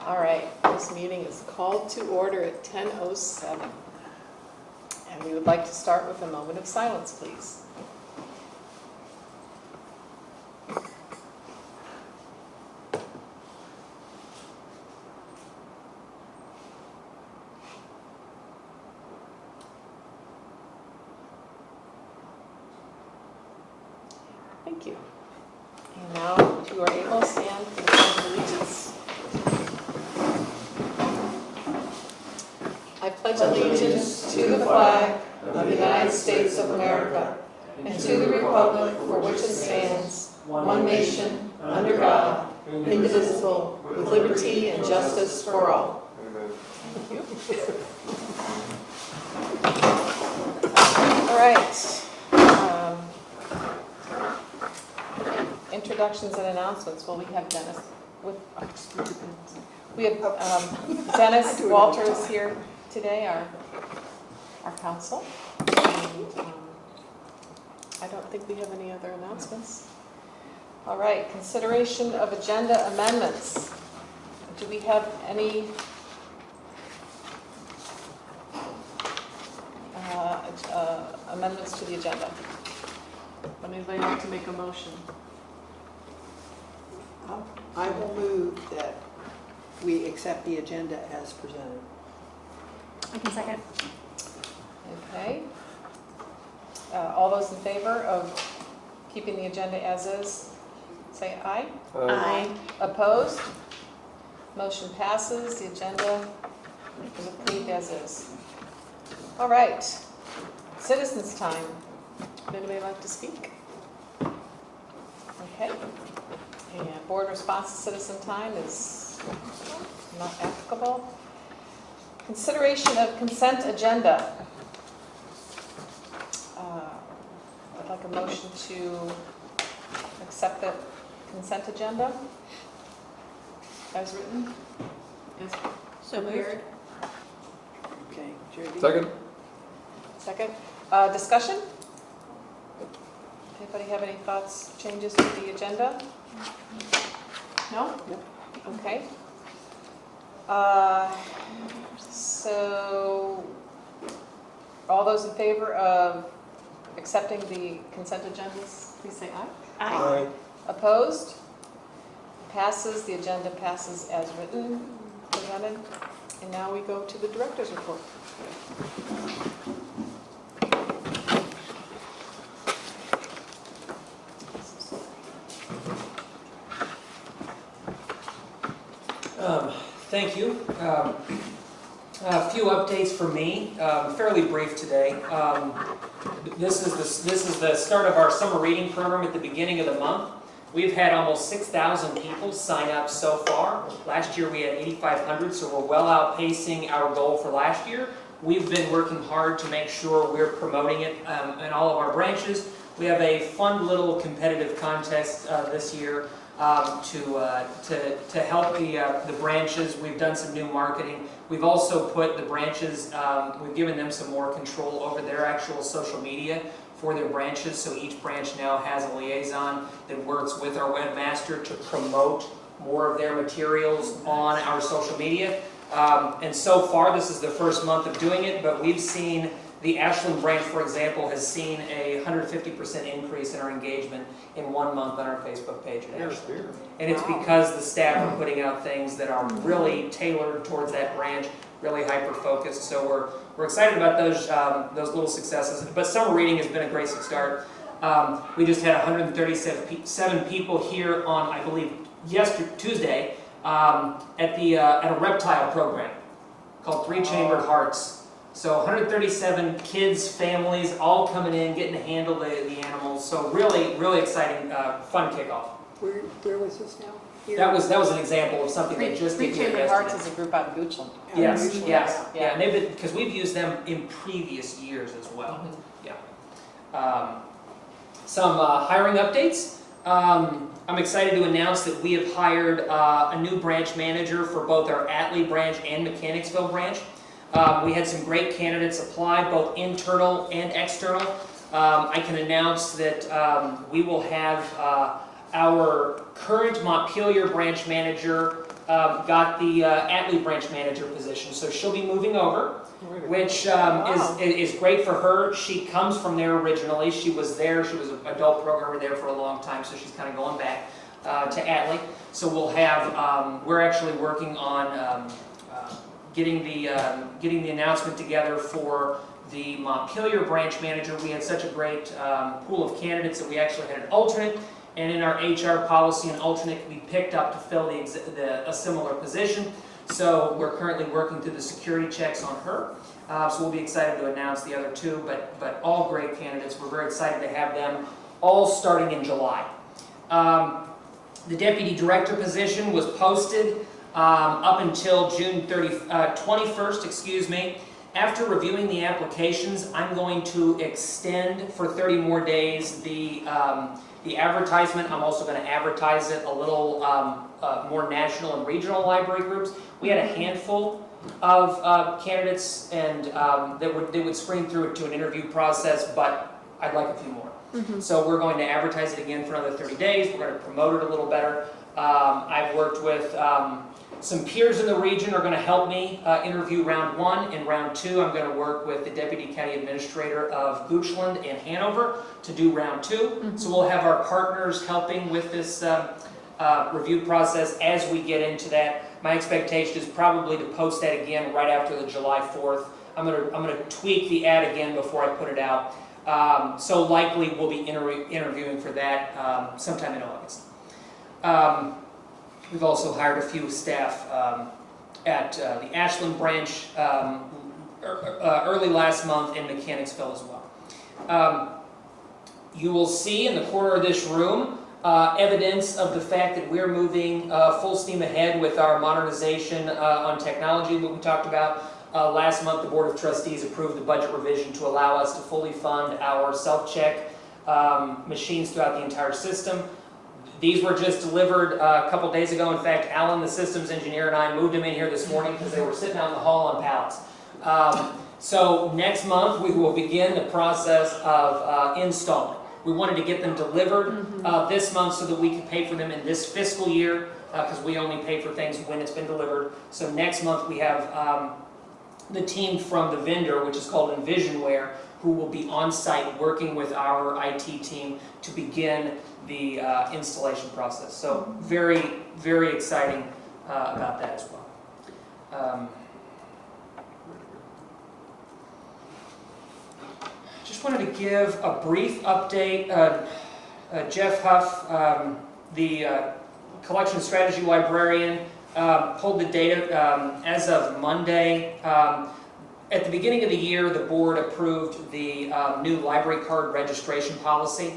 All right, this meeting is called to order at 10:07. And we would like to start with a moment of silence, please. Thank you. And now, if you are able, stand for the Pledge of Allegiance. I pledge allegiance to the flag of the United States of America and to the republic for which it stands, one nation, under God, indivisible, with liberty and justice for all. Thank you. All right. Introductions and announcements. Well, we have Dennis Dennis Walters here today, our counsel. And, I don't think we have any other announcements. All right, consideration of agenda amendments. Do we have any amendments to the agenda? Would anybody like to make a motion? I will move that we accept the agenda as presented. I can second. Okay. All those in favor of keeping the agenda as is, say aye. Aye. Opposed? Motion passes. The agenda is approved as is. All right. Citizens' time. Would anybody like to speak? Okay. And board response to citizen time is not applicable. Consideration of consent agenda. I'd like a motion to accept the consent agenda as written. Yes. So moved. Okay, Judy? Second? Second. Discussion? Anybody have any thoughts, changes to the agenda? No? Yep. Okay. So, all those in favor of accepting the consent agendas, please say aye. Aye. Opposed? Passes. The agenda passes as written, presented. And now we go to the director's report. Thank you. A few updates for me, fairly brief today. This is the start of our summer reading program at the beginning of the month. We've had almost 6,000 people sign up so far. Last year we had 8,500, so we're well outpacing our goal for last year. We've been working hard to make sure we're promoting it in all of our branches. We have a fun little competitive contest this year to help the branches. We've done some new marketing. We've also put the branches, we've given them some more control over their actual social media for their branches, so each branch now has a liaison that works with our webmaster to promote more of their materials on our social media. And so far, this is the first month of doing it, but we've seen the Ashland branch, for example, has seen a 150% increase in our engagement in 1 month on our Facebook page at Ashland. And it's because the staff are putting out things that are really tailored towards that branch, really hyper-focused. So we're excited about those little successes. But summer reading has been a great start. We just had 137 people here on, I believe, Tuesday at a reptile program called Three Chambered Hearts. So 137 kids, families, all coming in, getting to handle the animals. So really, really exciting, fun kickoff. Where was this now? Here? That was an example of something that just Three Chambered Hearts is a group out of Goochland. Yes, Goochland, yes, yeah. yeah. And they've been, because we've used them in previous years as well. Yeah. Some hiring updates. I'm excited to announce that we have hired a new branch manager for both our Atlee branch and Mechanicsville branch. We had some great candidates apply, both internal and external. I can announce that we will have our current Montpelier branch manager got the Atlee branch manager position. So she'll be moving over, which Wow. is great for her. She comes from there originally. She was there. She was an adult programmer there for a long time, so she's kind of going back to Atlee. So we'll have, we're actually working on getting the announcement together for the Montpelier branch manager. We had such a great pool of candidates that we actually had an alternate, and in our HR policy, an alternate can be picked up to fill a similar position. So we're currently working through the security checks on her. So we'll be excited to announce the other two, but all great candidates. We're very excited to have them all starting in July. The deputy director position was posted up until June 21st, excuse me. After reviewing the applications, I'm going to extend for 30 more days the advertisement. I'm also going to advertise it a little more national and regional library groups. We had a handful of candidates, and they would screen through it to an interview process, but I'd like a few more. So we're going to advertise it again for another 30 days. We're going to promote it a little better. I've worked with some peers in the region are going to help me interview round 1. In round 2, I'm going to work with the Deputy County Administrator of Goochland and Hanover to do round 2. So we'll have our partners helping with this review process as we get into that. My expectation is probably to post that again right after the July 4th. I'm going to tweak the ad again before I put it out. So likely we'll be interviewing for that sometime in August. We've also hired a few staff at the Ashland branch early last month in Mechanicsville as well. You will see in the corner of this room evidence of the fact that we're moving full steam ahead with our modernization on technology that we talked about. Last month, the Board of Trustees approved the budget revision to allow us to fully fund our self-check machines throughout the entire system. These were just delivered a couple days ago. In fact, Alan, the systems engineer, and I moved them in here this morning because they were sitting out in the hall on pallets. So next month, we will begin the process of installing. We wanted to get them delivered this month so that we could pay for them in this fiscal year because we only pay for things when it's been delivered. So next month, we have the team from the vendor, which is called Envisionware, who will be on site working with our IT team to begin the installation process. So very, very exciting about that as well. Just wanted to give a brief update. Jeff Huff, the collection strategy librarian, pulled the data as of Monday. At the beginning of the year, the board approved the new library card registration policy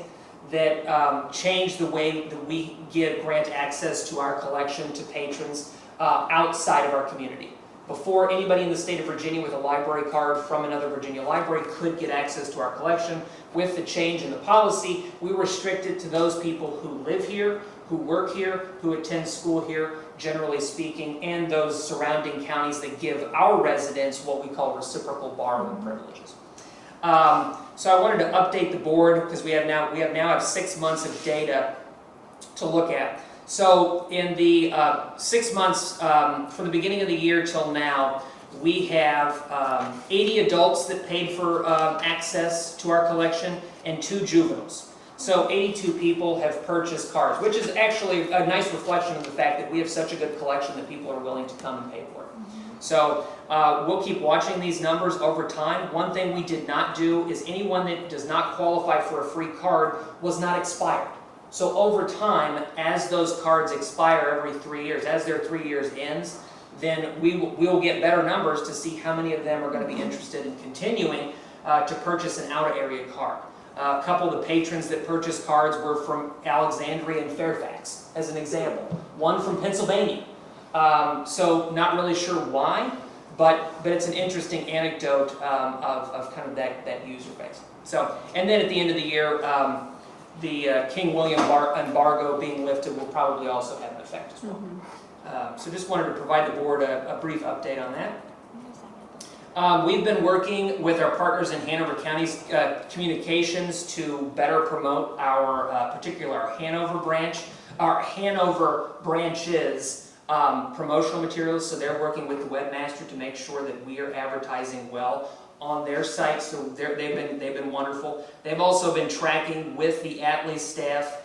that changed the way that we give grant access to our collection to patrons outside of our community. Before, anybody in the state of Virginia with a library card from another Virginia library could get access to our collection. With the change in the policy, we restricted to those people who live here, who work here, who attend school here, generally speaking, and those surrounding counties that give our residents what we call reciprocal borrowing privileges. So I wanted to update the board because we now have 6 months of data to look at. So in the 6 months from the beginning of the year till now, we have 80 adults that paid for access to our collection and 2 juveniles. So 82 people have purchased cards, which is actually a nice reflection of the fact that we have such a good collection that people are willing to come and pay for it. So we'll keep watching these numbers over time. One thing we did not do is anyone that does not qualify for a free card was not expired. So over time, as those cards expire every 3 years, as their 3 years ends, then we will get better numbers to see how many of them are going to be interested in continuing to purchase an out-of-area card. A couple of the patrons that purchased cards were from Alexandria and Fairfax, as an example. One from Pennsylvania. So not really sure why, but it's an interesting anecdote of kind of that user base. So, and then at the end of the year, the King William embargo being lifted will probably also have an effect as well. So just wanted to provide the board a brief update on that. We've been working with our partners in Hanover County's communications to better promote our particular Hanover branch, our Hanover branches promotional materials, so they're working with the webmaster to make sure that we are advertising well on their site, so they've been wonderful. They've also been tracking with the Atlee staff.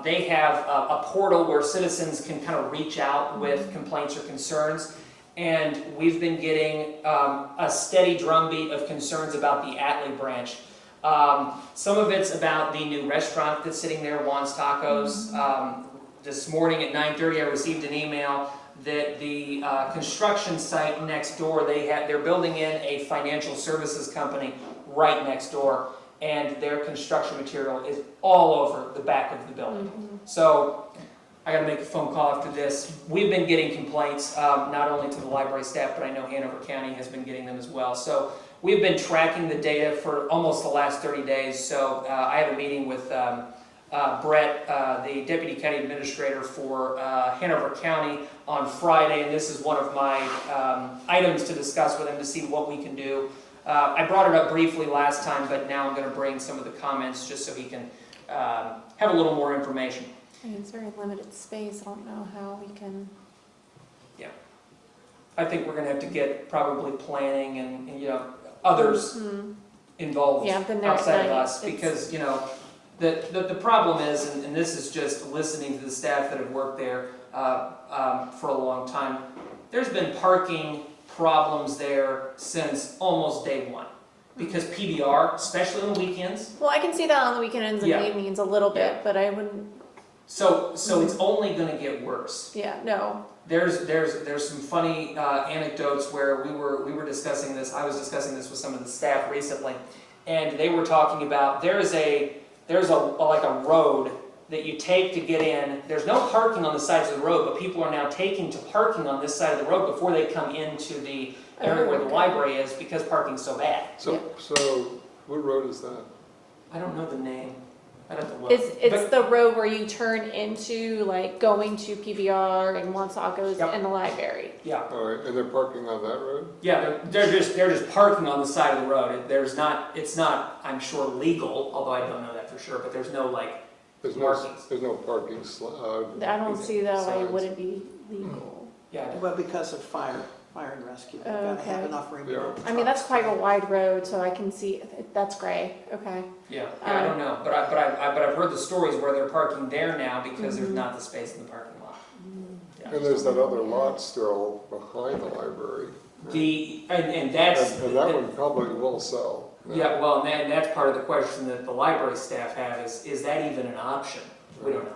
They have a portal where citizens can kind of reach out with complaints or concerns, and we've been getting a steady drumbeat of concerns about the Atlee branch. Some of it's about the new restaurant that's sitting there, Juan's Tacos. This morning at 9:30, I received an email that the construction site next door, they're building in a financial services company right next door, and their construction material is all over the back of the building. So I gotta make a phone call after this. We've been getting complaints, not only to the library staff, but I know Hanover County has been getting them as well. So we've been tracking the data for almost the last 30 days. So I have a meeting with Brett, the Deputy County Administrator for Hanover County on Friday, and this is one of my items to discuss with him to see what we can do. I brought it up briefly last time, but now I'm going to bring some of the comments just so he can have a little more information. I mean, it's very limited space. I don't know how we can. I think we're going to have to get probably planning and you know, others involved Yeah, I've been there outside at of night. us, because you know, the problem is, and this is just listening to the staff that have worked there for a long time, there's been parking problems there since almost day one. Because PBR, especially on the weekends. Well, I can see that on the weekends and Yeah. evenings a little bit, Yeah. but I wouldn't. So it's only going to get worse. Yeah, no. There's some funny anecdotes where we were discussing this. I was discussing this with some of the staff recently, and they were talking about there's a like a road that you take to get in. There's no parking on the sides of the road, but people are now taking to parking on this side of the road before they come into the area where the library is, because parking's so bad. So what road is that? I don't know the name. I'd have to look. It's the road where you turn into like going to PBR and Monsaco's Yep. and the library. Yeah. All right, and they're parking on that road? Yeah, they're just parking on the side of the road. It's not, I'm sure, legal, although I don't know that for sure, but there's no like There's markings. no parking I don't see that why it signs. wouldn't be legal. Yeah. Well, because of fire and rescue, you've got to have Okay. enough room. Yeah. I mean, that's quite a wide road, so I can see, that's gray, okay. Yeah, I don't know, but I've heard the stories where they're parking there now because there's not the space in the parking lot. Yeah. And there's that other lot still behind the library. And that's And that one probably will sell. yeah, well, and that's part of the question that the library staff have is that even an option? We don't know.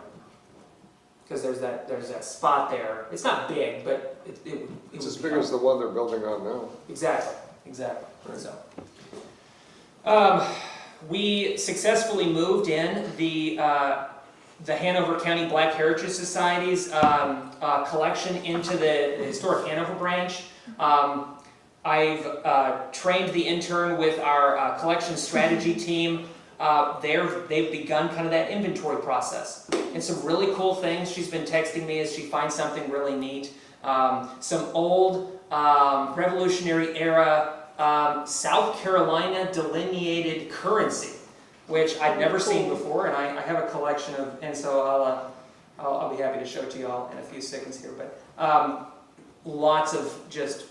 Because there's that spot there. It's not big, but it It's as big as the one they're building on now. Exactly. Right. So, we successfully moved in the Hanover County Black Heritage Society's collection into the Historic Hanover branch. I've trained the intern with our collection strategy team. They've begun kind of that inventory process. And some really cool things. She's been texting me as she finds something really neat. Some old Revolutionary era South Carolina delineated currency, which I'd never seen before, and I have a collection of, and so I'll be happy to show it to you all in a few seconds here. But lots of just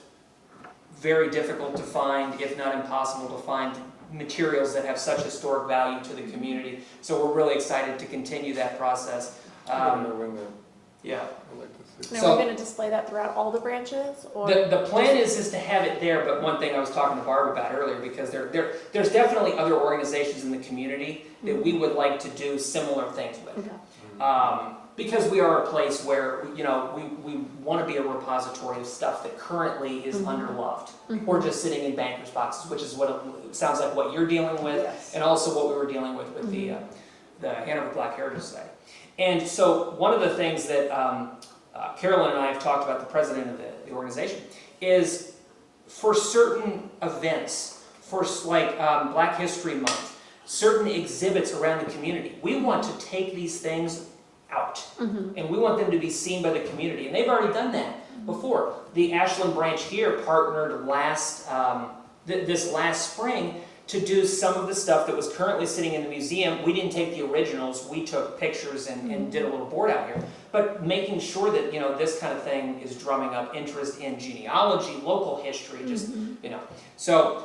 very difficult to find, if not impossible to find, materials that have such historic value to the community. So we're really excited to continue that process. I don't know when they're, Yeah. I'd like to see. Now, So- we're gonna display that throughout all the branches, or? The plan is to have it there, but one thing I was talking to Barb about earlier, because there's definitely other organizations in the community that we would like to do similar things with. Okay. Because we are a place where, you know, we want to be a repository of stuff that currently is underloved, or just sitting in bankers' boxes, which is what it sounds like what you're dealing with, Yes. and also what we were dealing with the Hanover Black Heritage Society. And so one of the things that Carolyn and I have talked about, the president of the organization, is for certain events, for like Black History Month, certain exhibits around the community, we want to take these things out, and we want them to be seen by the community, and they've already done that before. The Ashland branch here partnered this last spring to do some of the stuff that was currently sitting in the museum. We didn't take the originals, we took pictures and did a little board out here. But making sure that, this kind of thing is drumming up interest in genealogy, local history, just, So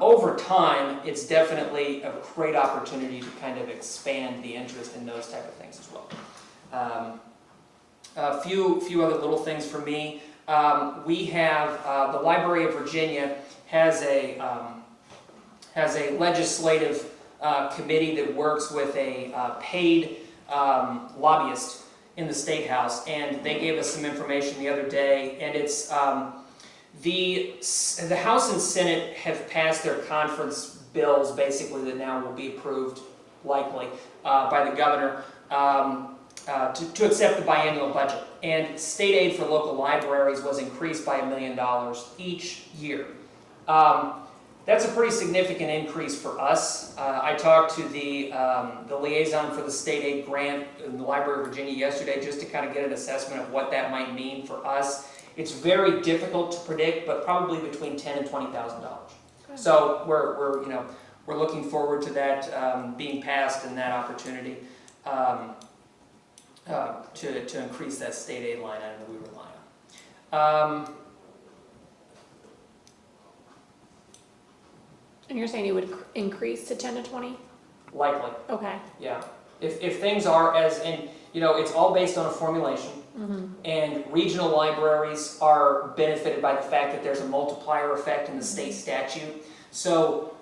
over time, it's definitely a great opportunity to kind of expand the interest in those type of things as well. A few other little things for me. We have, the Library of Virginia has a legislative committee that works with a paid lobbyist in the State House, and they gave us some information the other day, and it's the House and Senate have passed their conference bills, basically, that now will be approved, likely, by the governor, to accept the biennial budget. And state aid for local libraries was increased by $1 million each year. That's a pretty significant increase for us. I talked to the liaison for the state aid grant in the Library of Virginia yesterday just to kind of get an assessment of what that might mean for us. It's very difficult to predict, but probably between $10,000 and $20,000. So we're looking forward to that being passed and that opportunity to increase that state aid line item that we rely on. And you're saying it would increase to 10 to 20? Likely, Okay. yeah. If things are as, and it's all based on a formulation, and regional libraries are benefited by the fact that there's a multiplier effect in the state statute. So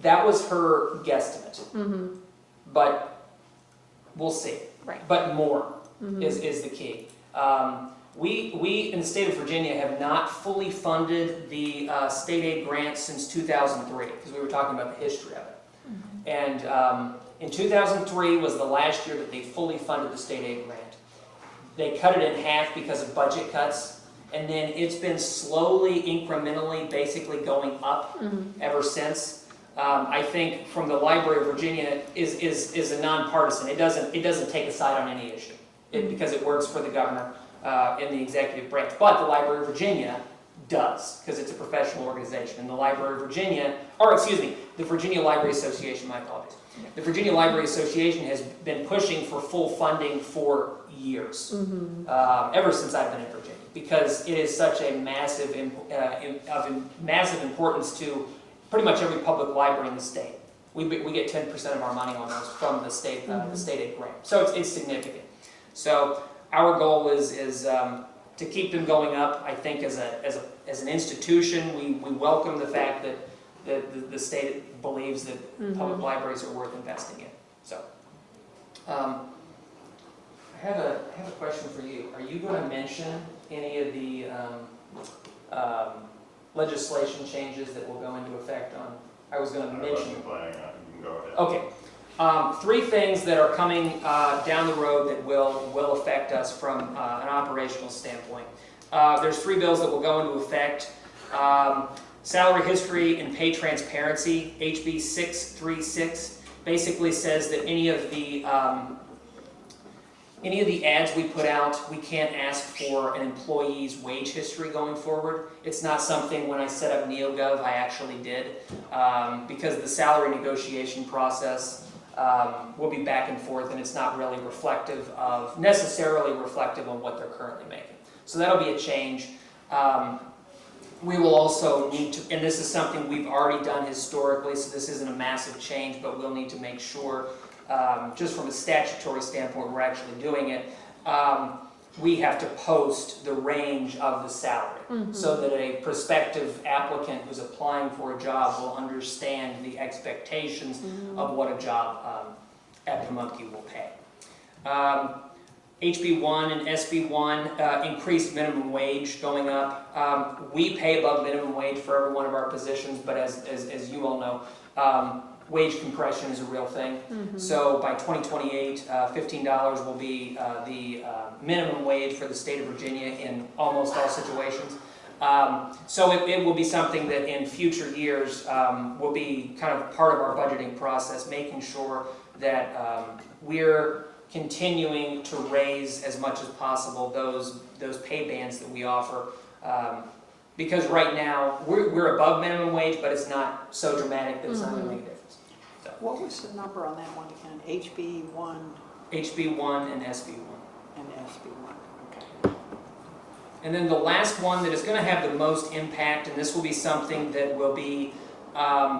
that was her guesstimate, but we'll see. Right. But more is the key. We in the state of Virginia have not fully funded the state aid grants since 2003, because we were talking about the history of it. And in 2003 was the last year that they fully funded the state aid grant. They cut it in half because of budget cuts, and then it's been slowly, incrementally, basically going up ever since. I think from the Library of Virginia is a nonpartisan. It doesn't take a side on any issue because it works for the governor in the executive branch. But the Library of Virginia does, because it's a professional organization. And the Library of Virginia, the Virginia Library Association, my apologies. The Virginia Library Association has been pushing for full funding for years, ever since I've been in Virginia, because it is such a massive importance to pretty much every public library in the state. We get 10% of our money almost from the state aid grant, so it's significant. So our goal is to keep them going up. I think as an institution, we welcome the fact that the state believes that public libraries are worth investing in. So, I have a question for you. Are you going to mention any of the legislation changes that will go into effect on? I was going to mention. You can go ahead. Okay. 3 things that are coming down the road that will affect us from an operational standpoint. There's 3 bills that will go into effect. Salary history and pay transparency, HB 636, basically says that any of the ads we put out, we can't ask for an employee's wage history going forward. It's not something when I set up NeoGov I actually did, because the salary negotiation process will be back and forth, and it's not really necessarily reflective of what they're currently making. So that'll be a change. We will also need to, and this is something we've already done historically, so this isn't a massive change, but we'll need to make sure, just from a statutory standpoint, we're actually doing it. We have to post the range of the salary so that a prospective applicant who's applying for a job will understand the expectations of what a job at Pamunkey will pay. HB1 and SB1, increased minimum wage going up. We pay above minimum wage for every one of our positions, but as you all know, wage compression is a real thing. So by 2028, $15 will be the minimum wage for the state of Virginia in almost all situations. So it will be something that in future years will be kind of part of our budgeting process, making sure that we're continuing to raise as much as possible those pay bands that we offer Because right now, we're above minimum wage, but it's not so dramatic that it's not gonna make a difference. What was the number on that one again? HB1 HB1 and SB1. and SB1, okay. And then the last one that is going to have the most impact, and this will be something that will be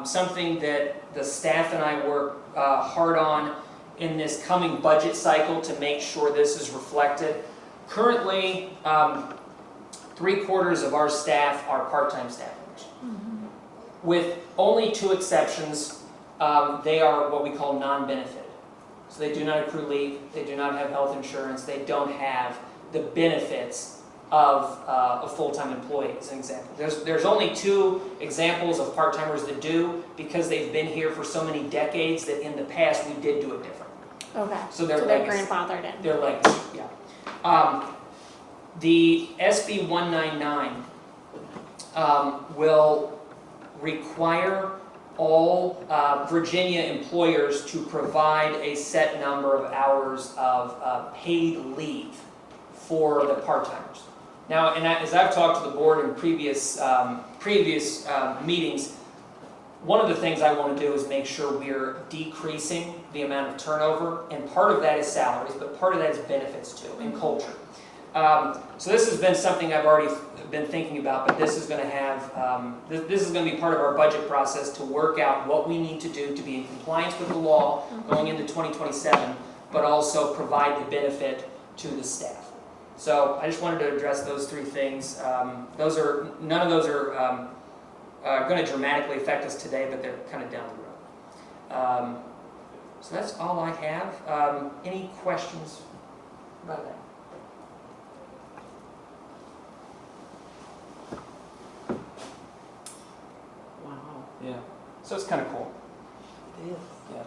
something that the staff and I work hard on in this coming budget cycle to make sure this is reflected. Currently, 3/4 of our staff are part-time staff members. With only 2 exceptions, they are what we call non-benefited. So they do not accrue leave, they do not have health insurance, they don't have the benefits of a full-time employee, as an example. There's only 2 examples of part-timers that do, because they've been here for so many decades that in the past we did do it different. Okay, So so they're they're legacy. grandfathered in. Their legacy, yeah. The SB 199 will require all Virginia employers to provide a set number of hours of paid leave for the part-timers. Now, and as I've talked to the board in previous meetings, one of the things I want to do is make sure we're decreasing the amount of turnover, and part of that is salaries, but part of that is benefits too, and culture. So this has been something I've already been thinking about, but this is going to have, this is going to be part of our budget process to work out what we need to do to be in compliance with the law going into 2027, but also provide the benefit to the staff. So I just wanted to address those 3 things. None of those are going to dramatically affect us today, but they're kind of down the road. So that's all I have. Any questions about that? Wow, Yeah. So it's kind of cool. it is. Yeah.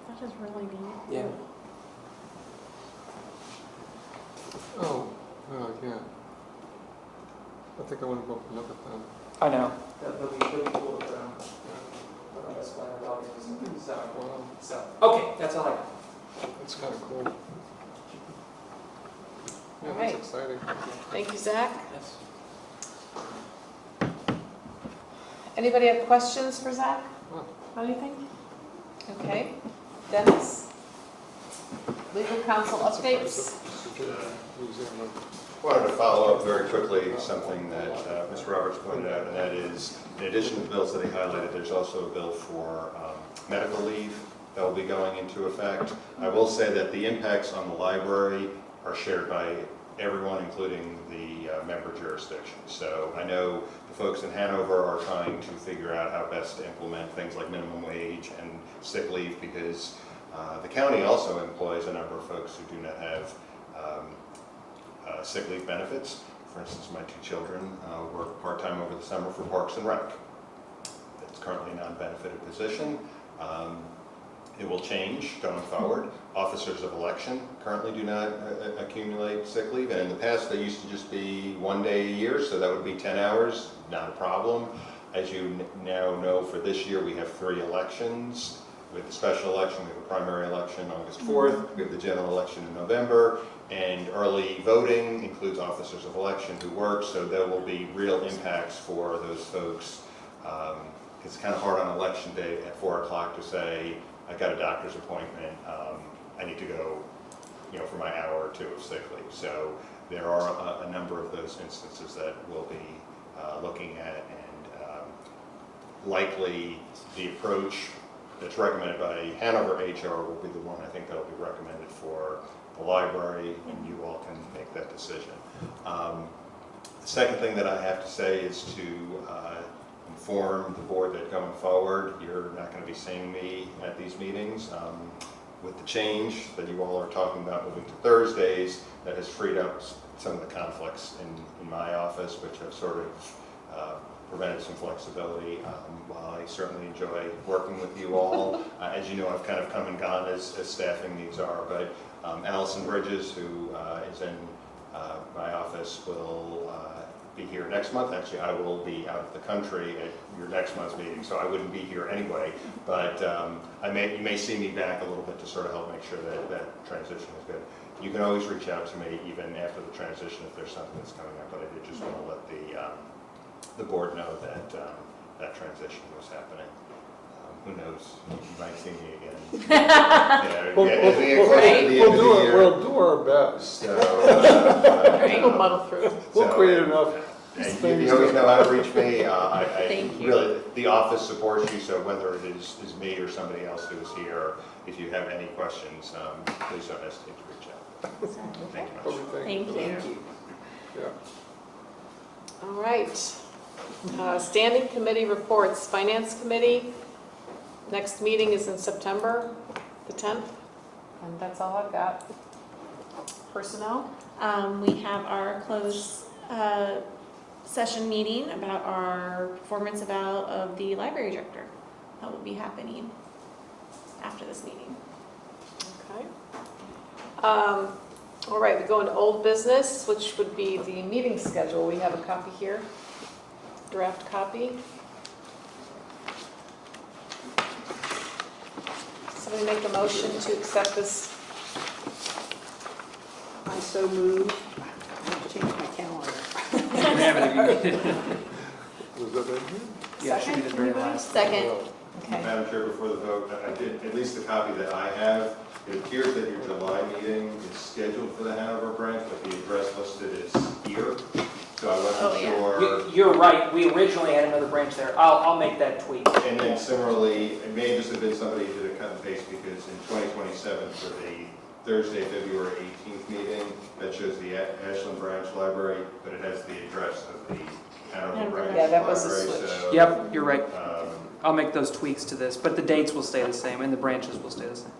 That is really neat. Yeah. Oh, yeah. I think I want to go look at them. I know. That'll be cool to put on display with all these. So, okay, that's all I got. It's kind of cool. Yeah, Alright. that's exciting. Thank you, Zach. Yes. Anybody have questions for Zach? Oh. Anything? Okay. Dennis? Legal counsel updates? Wanted to follow up very quickly something that Mr. Roberts pointed out, and that is, in addition to the bills that he highlighted, there's also a bill for medical leave that will be going into effect. I will say that the impacts on the library are shared by everyone, including the member jurisdiction. So I know the folks in Hanover are trying to figure out how best to implement things like minimum wage and sick leave, because the county also employs a number of folks who do not have sick leave benefits. For instance, my 2 children work part-time over the summer for Parks and Rec. It's currently a non-benefited position. It will change going forward. Officers of election currently do not accumulate sick leave, and in the past they used to just be 1 day a year, so that would be 10 hours, not a problem. As you now know, for this year we have 3 elections. We have the special election, we have a primary election August 4th, we have the general election in November, and early voting includes officers of election who work, so there will be real impacts for those folks. It's kind of hard on election day at 4 o'clock to say, I got a doctor's appointment, I need to go, for my hour or 2 of sick leave. So there are a number of those instances that we'll be looking at, and likely the approach that's recommended by Hanover HR will be the one I think that'll be recommended for the library, and you all can make that decision. The second thing that I have to say is to inform the board that going forward, you're not going to be seeing me at these meetings. With the change that you all are talking about moving to Thursdays, that has freed up some of the conflicts in my office, which have sort of prevented some flexibility. While I certainly enjoy working with you all, as you know, I've kind of come and gone as staffing needs are, but Allison Bridges, who is in my office, will be here next month. Actually, I will be out of the country at your next month's meeting, so I wouldn't be here anyway, but you may see me back a little bit to sort of help make sure that transition is good. You can always reach out to me even after the transition if there's something that's coming up, but I did just want to let the board know that that transition was happening. Who knows, you might see me again. Yeah, We'll, as we get closer to the end we'll of do the it, year. we'll do our best. So, We'll muddle through. We'll so, create enough and things. you always know how to reach me. I Thank you. really, the office supports you, so whether it is me or somebody else who is here, if you have any questions, please don't hesitate to reach out. Thank you much. Everything. Thank you. Thank you. Yeah. All right. Standing committee reports, Finance Committee, next meeting is in September, the 10th, and that's all I've got. Personnel? We have our closed session meeting about our performance eval of the library director. That will be happening after this meeting. Okay. All right, we go into old business, which would be the meeting schedule. We have a copy here, draft copy. Somebody make a motion to accept this. I so move. I have to change my calendar. We have it. Was that in here? Yeah, it should be the very last. Second. Okay. Madam Chair, before the vote, I did, at least the copy that I have, it appears that your July meeting is scheduled for the Hanover branch, but the address listed is here. So I Oh, wasn't yeah. sure. You're right, we originally had another branch there. I'll make that tweak. And then similarly, it may just have been somebody who did a cut and paste because in 2027 for the Thursday, February 18th meeting, that shows the Ashland Branch Library, but it has the address of the Hanover Hanover Branch Yeah, that was a Library. switch. So, Yep, you're right. um, I'll make those tweaks to this, but the dates will stay the same and the branches will stay the same.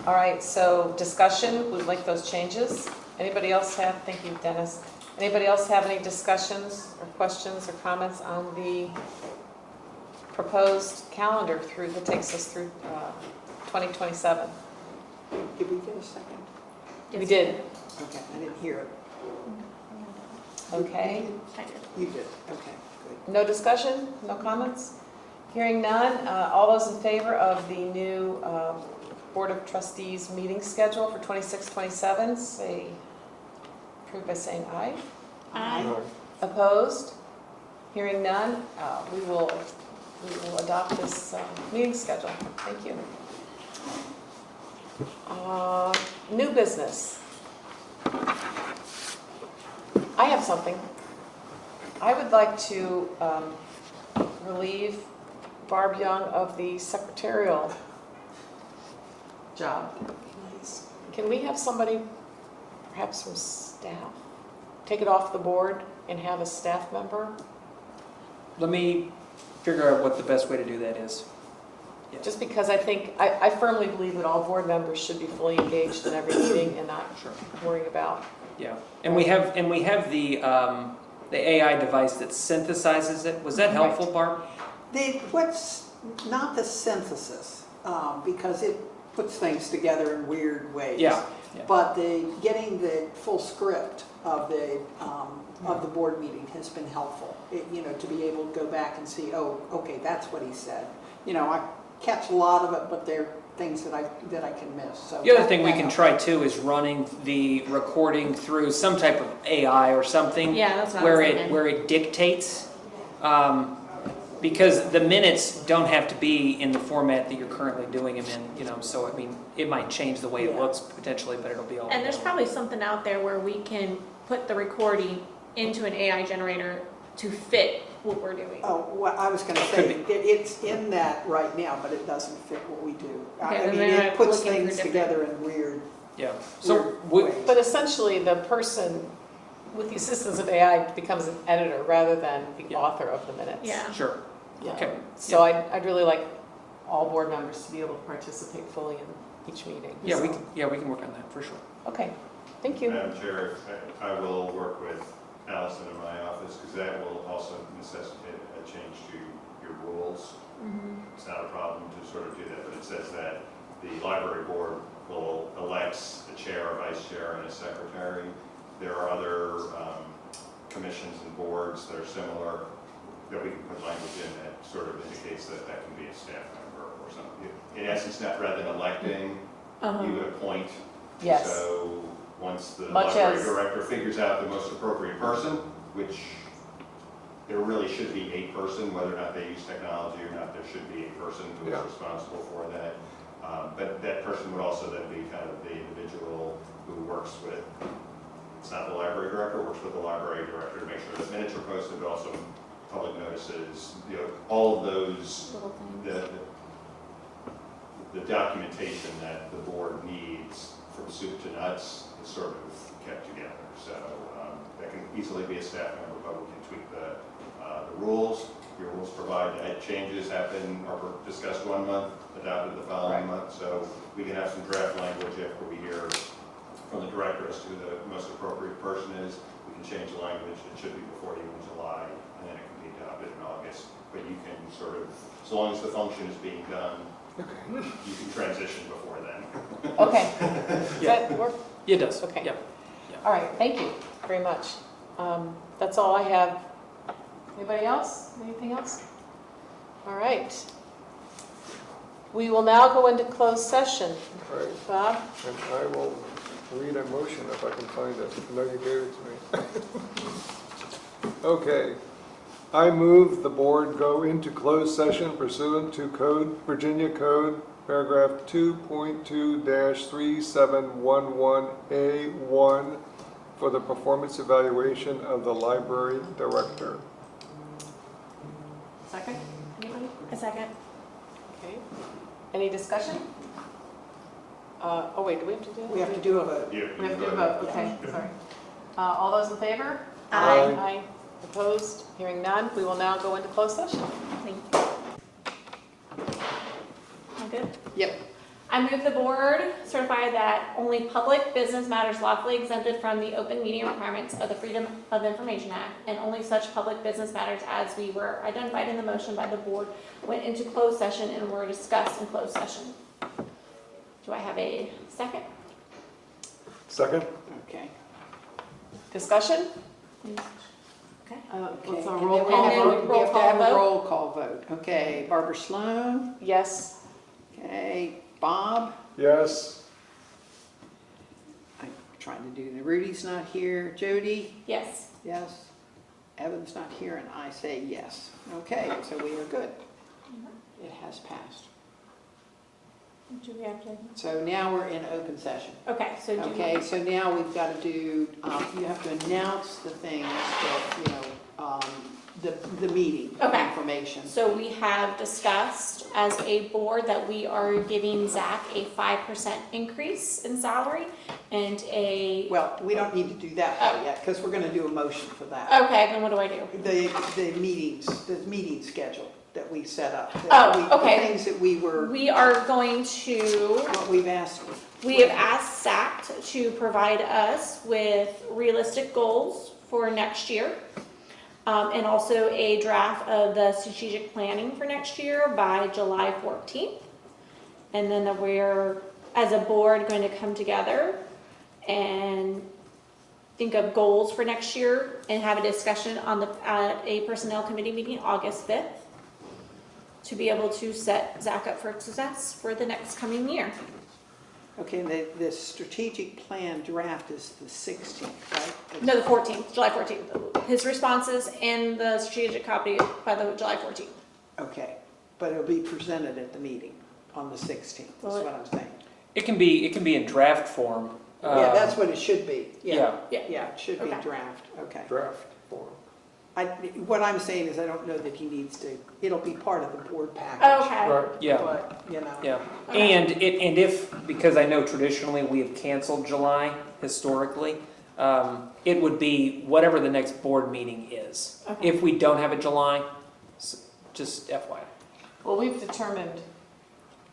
All right, so discussion, we'd like those changes. Anybody else have, thank you, Dennis. Anybody else have any discussions or questions or comments on the proposed calendar through, that takes us through 2027? Did we get a second? We did, Okay, I didn't hear it. okay. I did. You did, okay, good. No discussion, no comments? Hearing none, all those in favor of the new Board of Trustees meeting schedule for 26-27, say, approve by saying aye. Aye. Opposed? Hearing none, we will adopt this meeting schedule. Thank you. New business. I have something. I would like to relieve Barb Young of the secretarial job. Can we have somebody, perhaps from staff, take it off the board and have a staff member? Let me figure out what the best way to do that is. Just because I think, I firmly believe that all board members should be fully engaged in every meeting and not Sure. worrying about. Yeah, and we have the AI device that synthesizes it. Was that helpful, Barb? What's not the synthesis, because it puts things together in weird ways. Yeah. But getting the full script of the board meeting has been helpful. To be able to go back and see, oh, okay, that's what he said. I catch a lot of it, but there are things that I can miss. So The other thing we that can helps. try too is running the recording through some type of AI or something. Yeah, that's what I was thinking. Where it dictates, because the minutes don't have to be in the format that you're currently doing them in, so I mean, it might change the way it Yeah. looks potentially, but it'll be all. And there's probably something out there where we can put the recording into an AI generator to fit what we're doing. Oh, well, I was going to say, it's in that right now, but it doesn't fit what we do. Okay, I then mean, they're it puts looking for things different- together in weird Yeah, so ways. But essentially, the person with the assistance of AI becomes an editor rather than the Yeah. author of the minutes. Yeah. sure, Yeah. okay. So I'd really like all board members to be able to participate fully in each meeting. Yeah, So- we can work on that for sure. Okay, thank you. Madam Chair, I will work with Allison in my office, because that will also necessitate a change to your rules. It's not a problem to sort of do that, but it says that the library board will elect a chair, a vice chair, and a secretary. There are other commissions and boards that are similar that we can put language in that sort of indicates that that can be a staff member or something. In essence, not rather than electing, you appoint. Yes. So once the Much library as- director figures out the most appropriate person, which there really should be a person, whether or not they use technology or not, there should be a person who is Yeah. responsible for that. But that person would also then be kind of the individual who works with, it's not the library director, works with the library director to make sure that minutes are posted, but also public notices, all of those, Little things. the documentation that the board needs from soup to nuts is sort of kept together. So that can easily be a staff member, but we can tweak the rules. Your rules provide that changes happen, are discussed one month, adopted the following month. So we can have some draft language after we hear from the director as to who the most appropriate person is. We can change the language. It should be before even July, and then it can be adopted in August. But you can sort of, as long as the function is being done, Okay. you can transition before then. Okay. Does that work? It does. Okay. Yep. All right, thank you very much. That's all I have. Anybody else? Anything else? All right. We will now go into closed session. All right, Bob? and I will read a motion if I can find it. I know you gave it to me. Okay. I move the board go into closed session pursuant to Virginia Code, paragraph 2.2-3711A1 for the performance evaluation of the library director. Second? Anybody? A second. Okay. Any discussion? Oh wait, do we have to do that? We have to do a vote. You We have to do a go vote, ahead. okay, sorry. All those in favor? Aye. Aye. Opposed? Hearing none, we will now go into closed session. Thank you. All good? Yep. I move the board certify that only public business matters lawfully exempted from the open meeting requirements of the Freedom of Information Act, and only such public business matters as we were identified in the motion by the board went into closed session and were discussed in closed session. Do I have a second? Second? Okay. Discussion? Okay. What's Okay, our and roll then we call have- vote? We have to Roll have call a vote? roll call vote. Okay, Barbara Sloan, Yes. okay, Bob, Yes. I'm trying to do, Rudy's not here, Jody, Yes. yes, Evan's not here, and I say yes. Okay, so we are good. It has passed. Do we have to? So now we're in open session. Okay, so do Okay, so now we've got to do, you have to announce the things that, the meeting Okay. information. So we have discussed as a board that we are giving Zach a 5% increase in salary and a, Well, we don't need to do that part yet, because we're going to do a motion for that. okay, then what do I do? The meeting schedule that we set up. Oh, okay. The things that we were, We are going to, what we've asked. we have asked SACT to provide us with realistic goals for next year. And also a draft of the strategic planning for next year by July 14th. And then we're, as a board, going to come together and think of goals for next year and have a discussion on at a personnel committee meeting August 5th to be able to set Zach up for success for the next coming year. Okay, and the strategic plan draft is the 16th, right? No, the 14th, July 14th. His responses and the strategic copy by the July 14th. Okay, but it'll be presented at the meeting on the 16th, that's what I'm saying. It can be in draft form. Yeah, that's what it should be. Yeah. Yeah, it should be Okay. draft, okay. Draft form. What I'm saying is I don't know that he needs to, it'll be part of the board package. Okay. Right. Yeah. But, Yeah. Okay. And if, because I know traditionally we have canceled July historically, it would be whatever the next board meeting is. Okay. If we don't have a July, just FYI. Well, we've determined,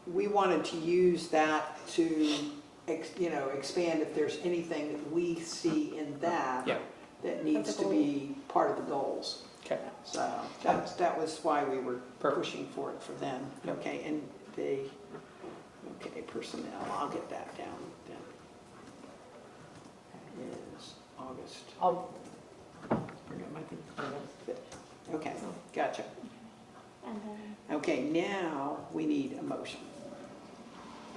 we wanted to use that to, expand if there's anything that we see in that Yeah. that needs That's a to goal. be part of the goals. Okay. So that was why we were Perfect. pushing for it for them. Yep. Okay, and personnel, I'll get that down then. That is August. I'll, Okay, gotcha. And then, Okay, now we need a motion.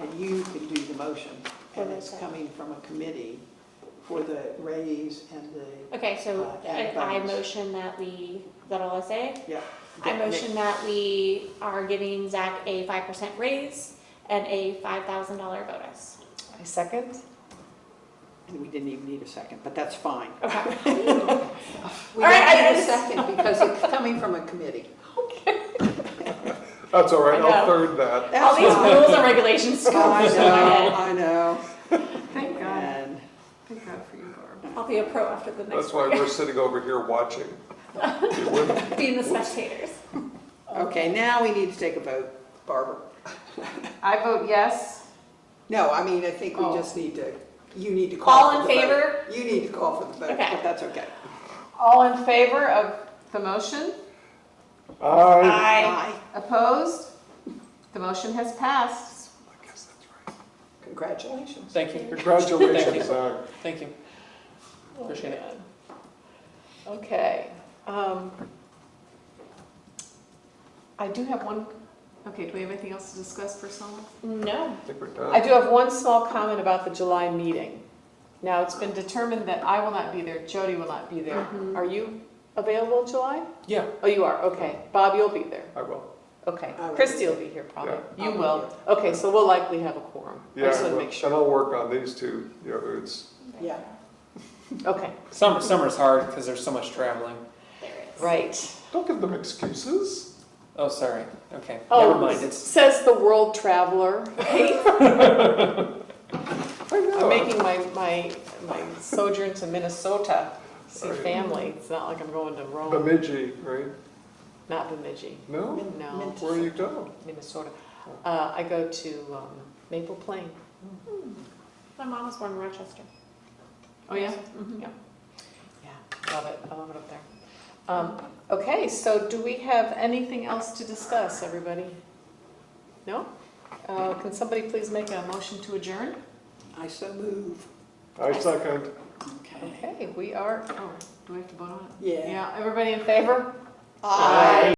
And you can do the motion, and it's coming from a committee for the raise and the, Okay, so And I bonus. motion that we, is that all I say? yeah. I motion that we are giving Zach a 5% raise and a $5,000 bonus. I second. And we didn't even need a second, but that's fine. Okay. We All don't right, I need a just- second because it's coming from a committee. That's all right, I know. I'll third that. All That's these fine. rules and regulations go I through my head. know, I know. Thank God. And Thank God for you, Barb. I'll be a pro after the next That's why one. we're sitting over here watching. Being the spectators. Okay, now we need to take a vote. Barbara? I vote yes. No, I mean, I think we Oh. just need to, you need to call All for in the vote. favor? You need to call for the vote, Okay. but that's okay. All in favor of the motion? Aye. Aye. Opposed? The motion has passed. I guess that's right. Congratulations. Thank you. Congratulations, Zach. Thank you. Appreciate it. Okay. I do have one, okay, do we have anything else to discuss personally? No. I think we're done. I do have one small comment about the July meeting. Now, it's been determined that I will not be there, Jody will not be there. Mhm. Are you available in July? Yeah. Oh, you are, okay. Bob, you'll be there. I will. Okay. I will Christie be will be here probably. Yeah. You I will will. Okay, so we'll likely have a quorum. I Yeah, just want to well, make and sure. I'll work on these two, you know, it's, Yeah. Okay, Summer's hard because there's so much traveling. There it is. right. don't give them excuses. Oh, sorry. Okay. Oh, Never mind. It's says the world traveler. Right? I know. I'm making my sojourn to Minnesota, see Right. family. It's not like I'm going to Rome. Bemidji, right? Not Bemidji, No? no, Where do you go? Minnesota. I go to Maple Plain. My mom was born in Rochester. Oh, yeah? Mhm. Yeah, love it. I love it up there. Okay, so do we have anything else to discuss, everybody? No? Can somebody please make a motion to adjourn? I so move. I second. Okay. Okay, we are, oh, do we have to vote on it? Yeah. Yeah, everybody in favor? Aye.